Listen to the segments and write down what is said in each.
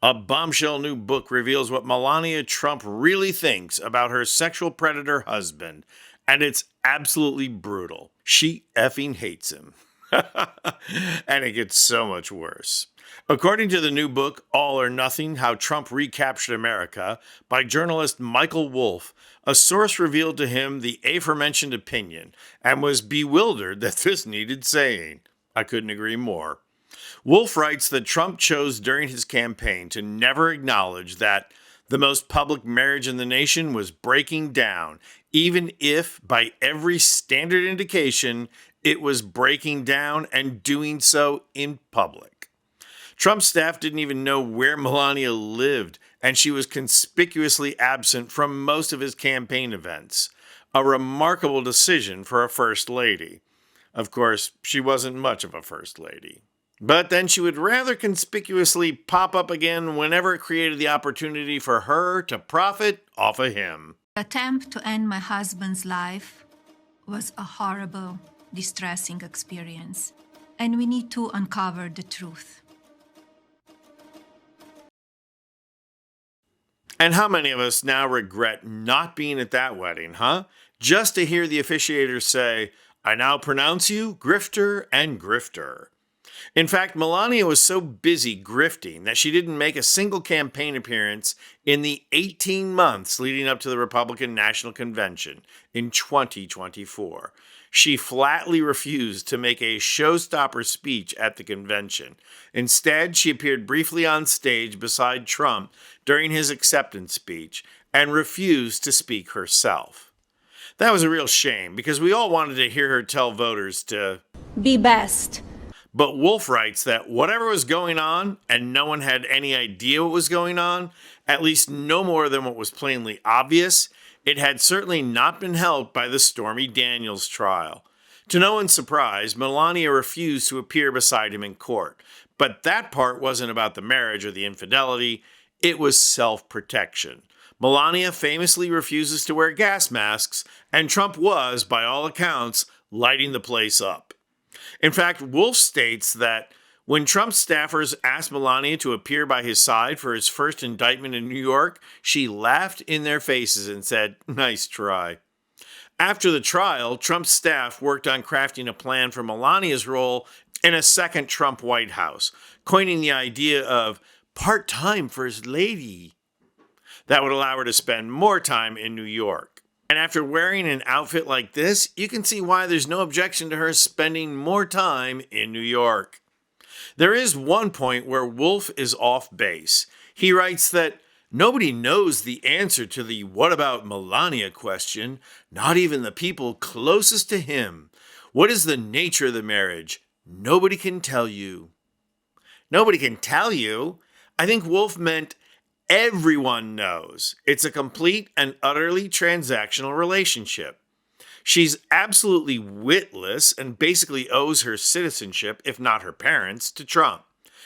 A bombshell new book reveals what Melania Trump really thinks about her sexual predator husband, and it's absolutely brutal. She effing hates him. And it gets so much worse. According to the new book, All or Nothing: How Trump Recaptured America, by journalist Michael Wolff, a source revealed to him the aforementioned opinion and was bewildered that this needed saying. I couldn't agree more. Wolff writes that Trump chose during his campaign to never acknowledge that the most public marriage in the nation was breaking down, even if, by every standard indication, it was breaking down and doing so in public. Trump's staff didn't even know where Melania lived, and she was conspicuously absent from most of his campaign events. A remarkable decision for a first lady. Of course, she wasn't much of a first lady. But then she would rather conspicuously pop up again whenever it created the opportunity for her to profit off of him. The attempt to end my husband's life was a horrible, distressing experience, and we need to uncover the truth. And how many of us now regret not being at that wedding, huh? Just to hear the officiator say, "I now pronounce you grifter and grifter." In fact, Melania was so busy grifting that she didn't make a single campaign appearance in the 18 months leading up to the Republican National Convention in 2024. She flatly refused to make a showstopper speech at the convention. Instead, she appeared briefly on stage beside Trump during his acceptance speech and refused to speak herself. That was a real shame because we all wanted to hear her tell voters to Be best. But Wolff writes that whatever was going on, and no one had any idea what was going on, at least no more than what was plainly obvious, it had certainly not been helped by the Stormy Daniels trial. To no one's surprise, Melania refused to appear beside him in court. But that part wasn't about the marriage or the infidelity, it was self-protection. Melania famously refuses to wear gas masks, and Trump was, by all accounts, lighting the place up. In fact, Wolff states that when Trump's staffers asked Melania to appear by his side for his first indictment in New York, she laughed in their faces and said, "Nice try." After the trial, Trump's staff worked on crafting a plan for Melania's role in a second Trump White House, coining the idea of part-time first lady. That would allow her to spend more time in New York. And after wearing an outfit like this, you can see why there's no objection to her spending more time in New York. There is one point where Wolff is off base. He writes that nobody knows the answer to the "what about Melania" question, not even the people closest to him. What is the nature of the marriage? Nobody can tell you. Nobody can tell you? I think Wolff meant everyone knows. It's a complete and utterly transactional relationship. She's absolutely witless and basically owes her citizenship, if not her parents, to Trump.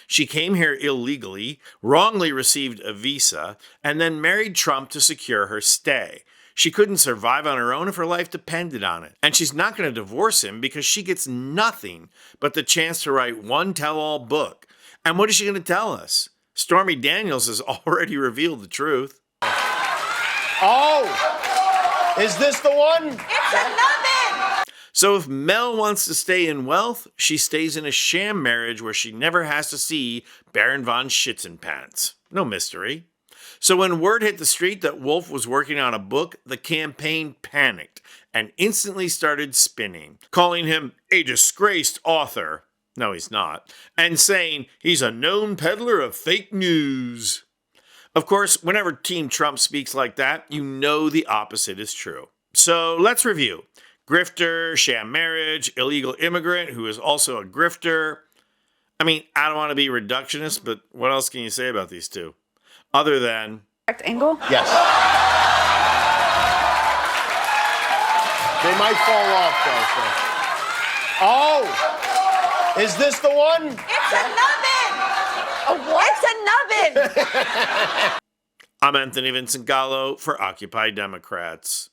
She came here illegally, wrongly received a visa, and then married Trump to secure her stay. She couldn't survive on her own if her life depended on it. And she's not going to divorce him because she gets nothing but the chance to write one tell-all book. And what is she going to tell us? Stormy Daniels has already revealed the truth. Oh, is this the one? It's a nubbin! So if Mel wants to stay in wealth, she stays in a sham marriage where she never has to see Baron von Schützenpants. No mystery. So when word hit the street that Wolff was working on a book, the campaign panicked and instantly started spinning, calling him a disgraced author. No, he's not. And saying he's a known peddler of fake news. Of course, whenever Team Trump speaks like that, you know the opposite is true. So let's review. Grifter, sham marriage, illegal immigrant who is also a grifter. I mean, I don't want to be reductionist, but what else can you say about these two? Other than... Correct angle? Yes. They might fall off, though. Oh! Is this the one? It's a nubbin! A what? It's a nubbin! I'm Anthony Vincent Gallo for Occupy Democrats.